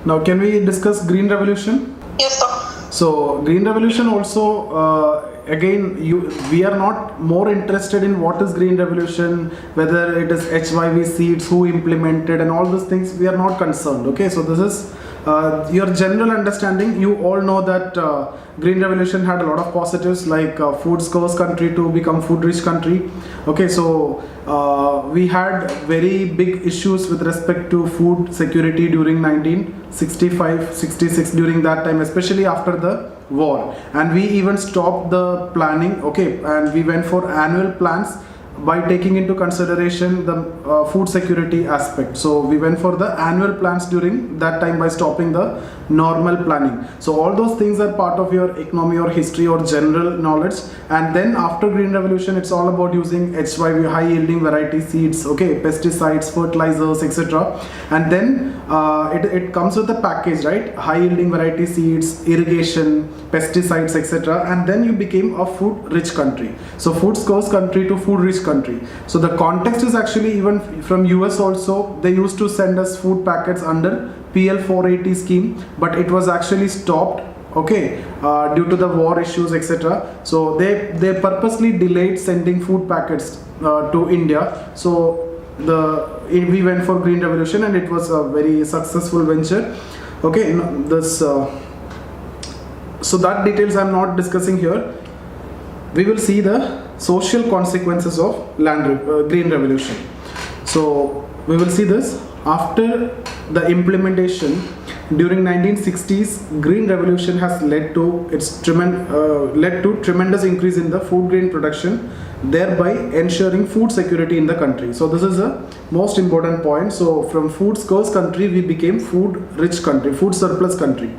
Now, can we discuss Green Revolution? Yes, sir. So, Green Revolution also, again, we are not more interested in what is Green Revolution, whether it is HYV seeds, who implemented, and all those things. We are not concerned. Okay, so this is your general understanding. You all know that Green Revolution had a lot of positives, like food-scarce country to become food-rich country. Okay, so we had very big issues with respect to food security during 1965-66, during that time, especially after the war, and we even stopped the planning. Okay, and we went for annual plans by taking into consideration the food security aspect. So we went for the annual plans during that time by stopping the normal planning. So all those things are part of your economy or history or general knowledge. And then after Green Revolution, it's all about using HYV, high yielding variety seeds, okay, pesticides, fertilizers, etc. And then it comes with a package, right? High yielding variety seeds, irrigation, pesticides, etc. And then you became a food rich country. So food scarce country to food rich country. So the context is actually, even from US also, they used to send us food packets under PL 480 scheme, but it was actually stopped, okay, due to the war issues, etc. So they purposely delayed sending food packets to India. So we went for Green Revolution, and it was a very successful venture. Okay, so that details I'm not discussing here. We will see the social consequences of Green Revolution. So we will see this after the implementation. During 1960s, Green Revolution has led to tremendous increase in the food grain production, thereby ensuring food security in the country. So this is a most important point. So from food scarce country, we became food rich country, food surplus country.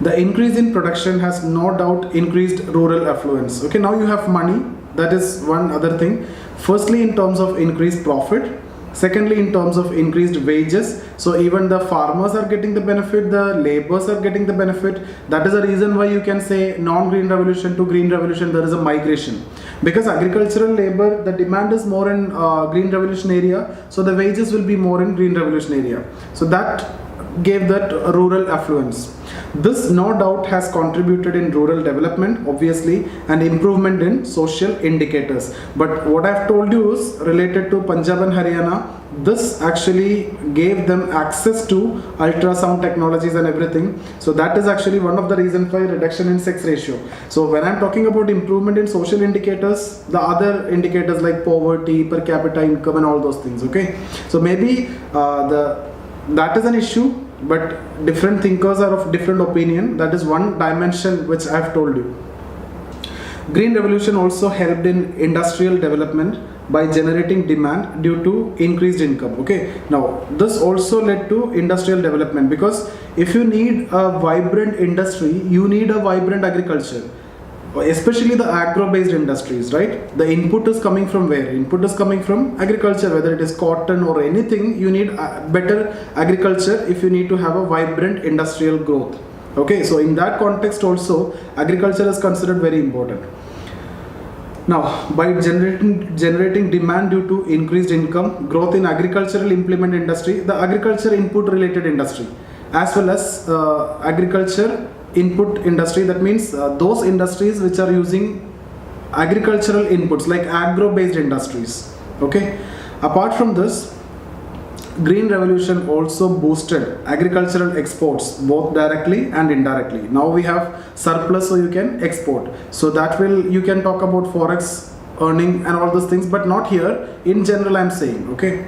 The increase in production has no doubt increased rural affluence. Okay, now you have money. That is one other thing. Firstly, in terms of increased profit. Secondly, in terms of increased wages. So even the farmers are getting the benefit, the laborers are getting the benefit. That is the reason why you can say non-Green Revolution to Green Revolution, there is a migration. Because agricultural labor, the demand is more in Green Revolution area. So the wages will be more in Green Revolution area. So that gave that rural affluence. This no doubt has contributed in rural development, obviously, and improvement in social indicators. But what I've told you is related to Punjab and Haryana. This actually gave them access to ultrasound technologies and everything. So that is actually one of the reasons for reduction in sex ratio. So when I'm talking about improvement in social indicators, the other indicators like poverty, per capita income, and all those things. Okay, so maybe that is an issue, but different thinkers are of different opinion. That is one dimension which I have told you. Green Revolution also helped in industrial development by generating demand due to increased income. Okay, now this also led to industrial development, because if you need a vibrant industry, you need a vibrant agriculture, especially the agro-based industries, right? The input is coming from where? Input is coming from agriculture, whether it is cotton or anything. You need better agriculture if you need to have a vibrant industrial growth. Okay, so in that context also, agriculture is considered very important. Now, by generating demand due to increased income, growth in agricultural implement industry, the agriculture input related industry, as well as agriculture input industry, that means those industries which are using agricultural inputs, like agro-based industries. Okay, apart from this, Green Revolution also boosted agricultural exports, both directly and indirectly. Now we have surplus, so you can export. So that you can talk about forex earning and all those things, but not here. In general, I'm saying, okay.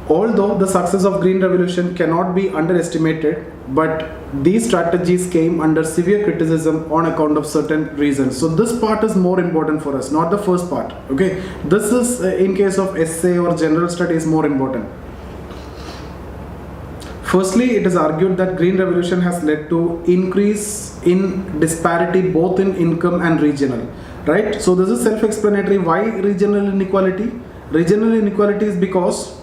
Although the success of Green Revolution cannot be underestimated, but these strategies came under severe criticism on account of certain reasons. So this part is more important for us, not the first part. Okay, this is in case of essay or general studies more important. Firstly, it is argued that Green Revolution has led to increase in disparity both in income and regional. Right? So this is self-explanatory. Why regional inequality? Regional inequality is because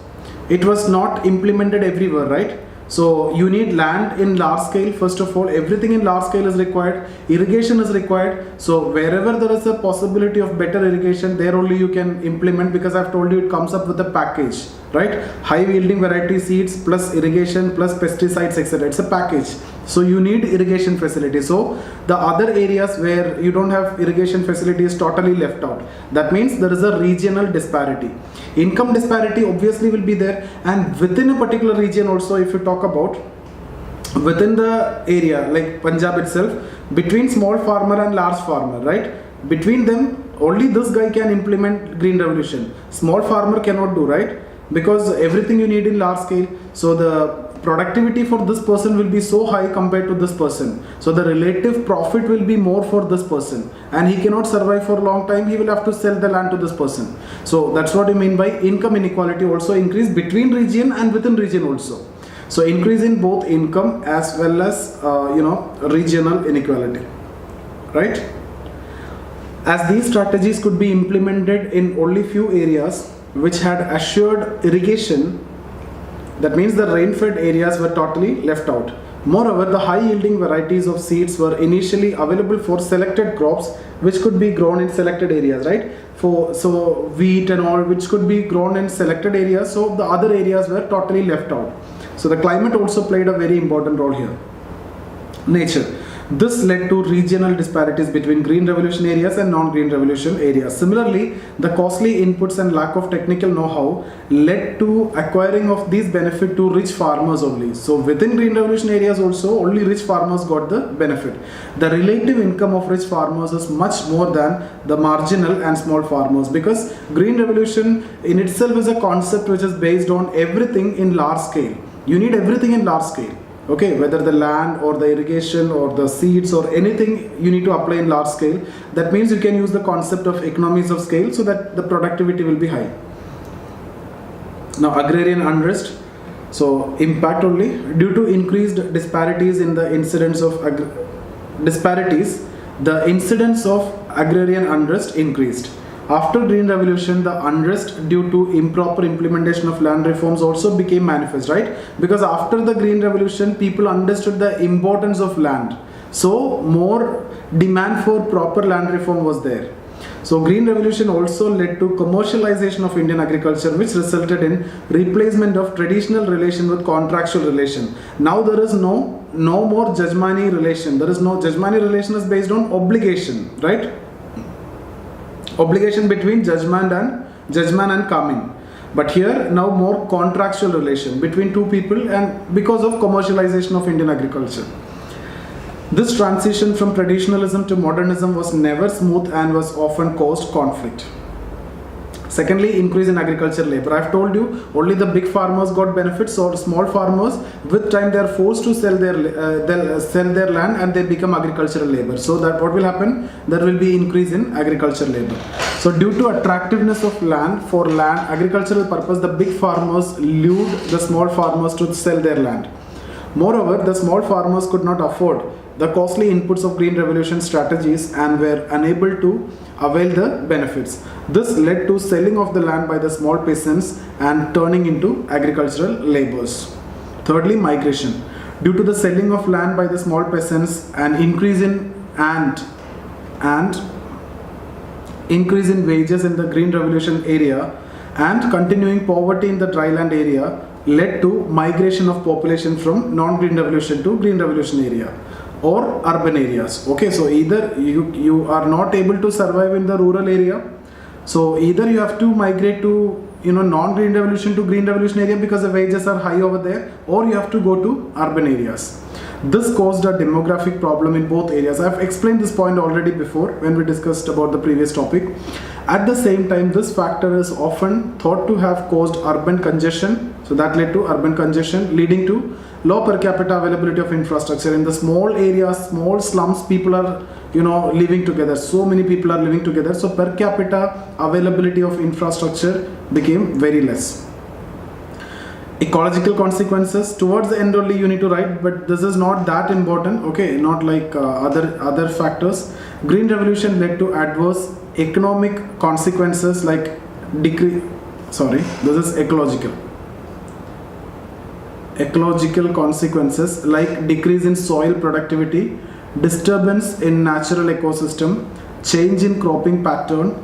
it was not implemented everywhere, right? So you need land in large scale. First of all, everything in large scale is required. Irrigation is required. So wherever there is a possibility of better irrigation, there only you can implement, because I've told you it comes up with a package. right? High yielding variety seeds plus irrigation plus pesticides, etc. It's a package. So you need irrigation facility. So the other areas where you don't have irrigation facility is totally left out. That means there is a regional disparity. Income disparity obviously will be there, and within a particular region also, if you talk about within the area like Punjab itself, between small farmer and large farmer, right? Between them, only this guy can implement green revolution. Small farmer cannot do, right? Because everything you need in large scale. So the productivity for this person will be so high compared to this person. So the relative profit will be more for this person, and he cannot survive for a long time. He will have to sell the land to this person. So that's what I mean by income inequality also increase between region and within region also. So increase in both income as well as regional inequality, right? As these strategies could be implemented in only few areas which had assured irrigation, that means the rain-fed areas were totally left out. Moreover, the high-yielding varieties of seeds were initially available for selected crops which could be grown in selected areas, right? So wheat and all which could be grown in selected areas, so the other areas were totally left out. So the climate also played a very important role here. Nature. This led to regional disparities between green revolution areas and non-green revolution areas. Similarly, the costly inputs and lack of technical know-how led to acquiring of these benefit to rich farmers only. So within green revolution areas also, only rich farmers got the benefit. The relative income of rich farmers is much more than the marginal and small farmers, because green revolution in itself is a concept which is based on everything in large scale. You need everything in large scale. Okay, whether the land or the irrigation or the seeds or anything you need to apply in large scale. That means you can use the concept of economies of scale so that the productivity will be high. Now agrarian unrest. So impact only due to increased disparities in the incidence of the incidence of agrarian unrest increased. After Green Revolution, the unrest due to improper implementation of land reforms also became manifest, right? Because after the Green Revolution, people understood the importance of land. So more demand for proper land reform was there. So Green Revolution also led to commercialization of Indian agriculture, which resulted in replacement of traditional relation with contractual relation. Now there is no more Jajmani relation. There is no Jajmani relation is based on obligation, right? Obligation between judgment and Kamin. But here now more contractual relation between two people, and because of commercialization of Indian agriculture. This transition from traditionalism to modernism was never smooth and was often caused conflict. Secondly, increase in agricultural labor. I have told you only the big farmers got benefits, or small farmers with time they are forced to sell their land and they become agricultural labor. So that what will happen? There will be increase in agricultural labor. So due to attractiveness of land for agricultural purpose, the big farmers lured the small farmers to sell their land. Moreover, the small farmers could not afford the costly inputs of Green Revolution strategies and were unable to avail the benefits. This led to selling of the land by the small peasants and turning into agricultural laborers. Thirdly, migration. Due to the selling of land by the small peasants and increase in wages in the Green Revolution area and continuing poverty in the dry land area led to migration of population from non-Green Revolution to Green Revolution area or urban areas. Okay, so either you are not able to survive in the rural area, so either you have to migrate to non-Green Revolution to Green Revolution area because the wages are high over there, or you have to go to urban areas. This caused a demographic problem in both areas. I have explained this point already before when we discussed about the previous topic. At the same time, this factor is often thought to have caused urban congestion. So that led to urban congestion, leading to low per capita availability of infrastructure. In the small areas, small slums, people are living together. So many people are living together. So per capita availability of infrastructure became very less. Ecological consequences. Towards the end only you need to write, but this is not that important. Okay, not like other factors. Green Revolution led to adverse economic consequences like this is ecological. Ecological consequences like decrease in soil productivity, disturbance in natural ecosystem, change in cropping pattern,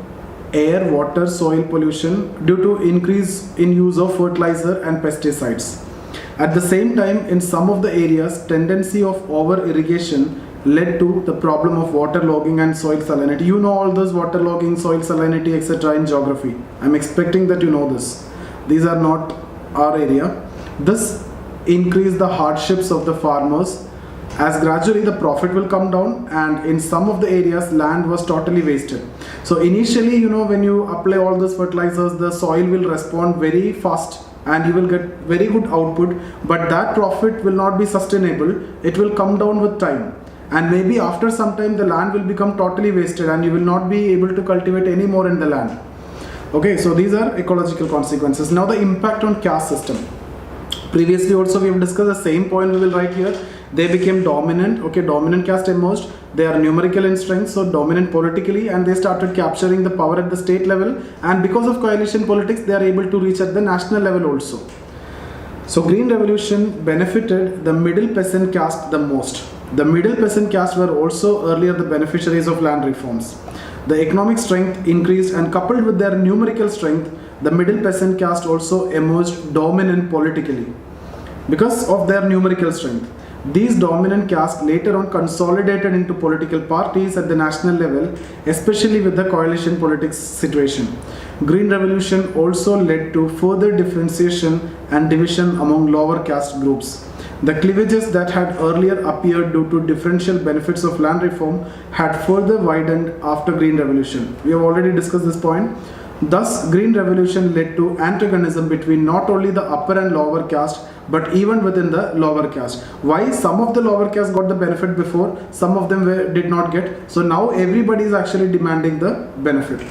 air, water, soil pollution due to increase in use of fertilizer and pesticides. At the same time, in some of the areas, tendency of over irrigation led to the problem of water logging and soil salinity. You know all this water logging, soil salinity, etc. in geography. I'm expecting that you know this. These are not our area. This increased the hardships of the farmers, as gradually the profit will come down, and in some of the areas land was totally wasted. So initially, you know, when you apply all those fertilizers, the soil will respond very fast and you will get very good output, but that profit will not be sustainable. It will come down with time, and maybe after some time the land will become totally wasted and you will not be able to cultivate any more in the land. Okay, so these are ecological consequences. Now the impact on caste system. Previously also we have discussed the same point. We will write here. They became dominant. Okay, dominant caste emerged. They are numerical in strength, so dominant politically, and they started capturing the power at the state level, and because of coalition politics they are able to reach at the national level also. So Green Revolution benefited the middle peasant caste the most. The middle peasant caste were also earlier the beneficiaries of land reforms. The economic strength increased, and coupled with their numerical strength, the middle peasant caste also emerged dominant politically because of their numerical strength. These dominant castes later on consolidated into political parties at the national level, especially with the coalition politics situation. Green Revolution also led to further differentiation and division among lower caste groups. The cleavages that had earlier appeared due to differential benefits of land reform had further widened after Green Revolution. We have already discussed this point. Thus, Green Revolution led to antagonism between not only the upper and lower caste, but even within the lower caste. Why? Some of the lower caste got the benefit before, some of them did not get. So now everybody is actually demanding the benefit.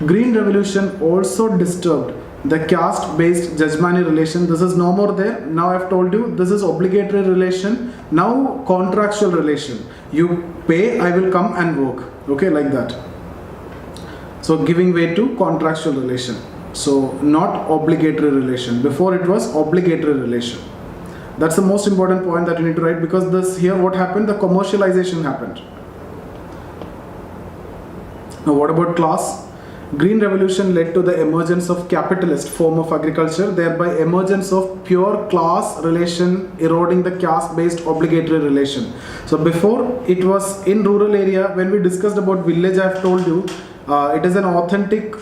Green Revolution also disturbed the caste-based judgmani relation. This is no more there. Now I have told you this is obligatory relation. Now contractual relation. You pay, I will come and work. Okay, like that. So giving way to contractual relation. So not obligatory relation. Before it was obligatory relation. That's the most important point that you need to write, because this here what happened, the commercialization happened. Now what about class? Green Revolution led to the emergence of capitalist form of agriculture, thereby emergence of pure class relation eroding the caste-based obligatory relation. So before it was in rural area, when we discussed about village, I have told you, it is an authentic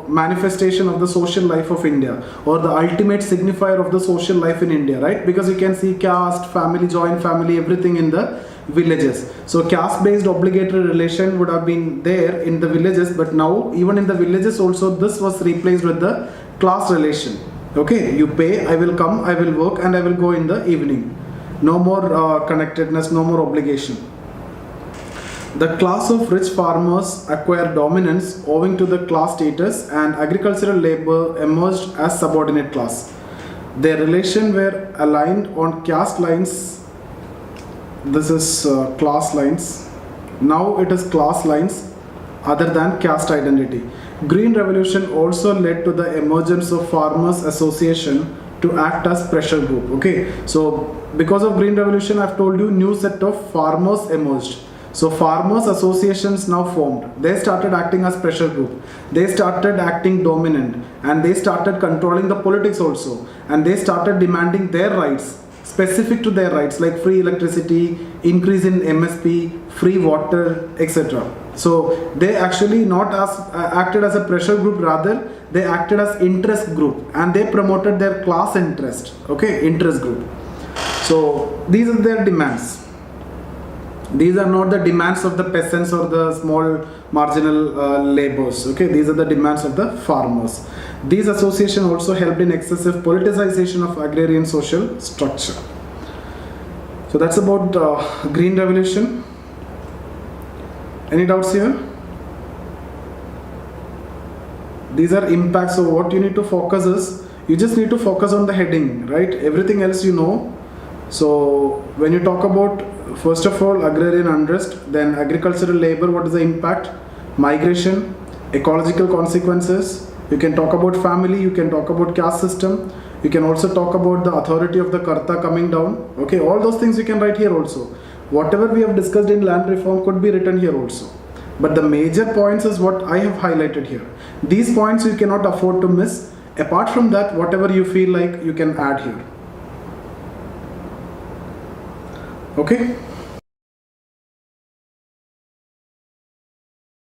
manifestation of the social life of India, or the ultimate signifier of the social life in India, right? Because you can see caste, family, joint family, everything in the villages. So caste based obligatory relation would have been there in the villages, but now even in the villages also this was replaced with the class relation. Okay, you pay, I will come, I will work, and I will go in the evening. No more connectedness, no more obligation. The class of rich farmers acquired dominance owing to the class status, and agricultural labor emerged as subordinate class. Their relation were aligned on caste lines. This is class lines. Now it is class lines other than caste identity. Green Revolution also led to the emergence of Farmers Association to act as pressure group. Okay, so because of Green Revolution, I've told you new set of farmers emerged. So farmers associations now formed. They started acting as pressure group. They started acting dominant, and they started controlling the politics also, and they started demanding their rights, specific to their rights, like free electricity, increase in MSP, free water, etc. So they actually not acted as a pressure group, rather they acted as interest group, and they promoted their class interest. Okay, interest group. So these are their demands. These are not the demands of the peasants or the small marginal laborers. Okay, these are the demands of the farmers. These associations also helped in excessive politicization of agrarian social structure. So that's about Green Revolution. Any doubts here? These are impacts. So what you need to focus is, you just need to focus on the heading, right? Everything else you know. So when you talk about, first of all, agrarian unrest, then agricultural labor, what is the impact? Migration, ecological consequences. You can talk about family, you can talk about caste system. You can also talk about the authority of the Karta coming down. Okay, all those things you can write here also. Whatever we have discussed in land reform could be written here also. But the major points is what I have highlighted here. These points you cannot afford to miss. Apart from that, whatever you feel like, you can add here. Okay.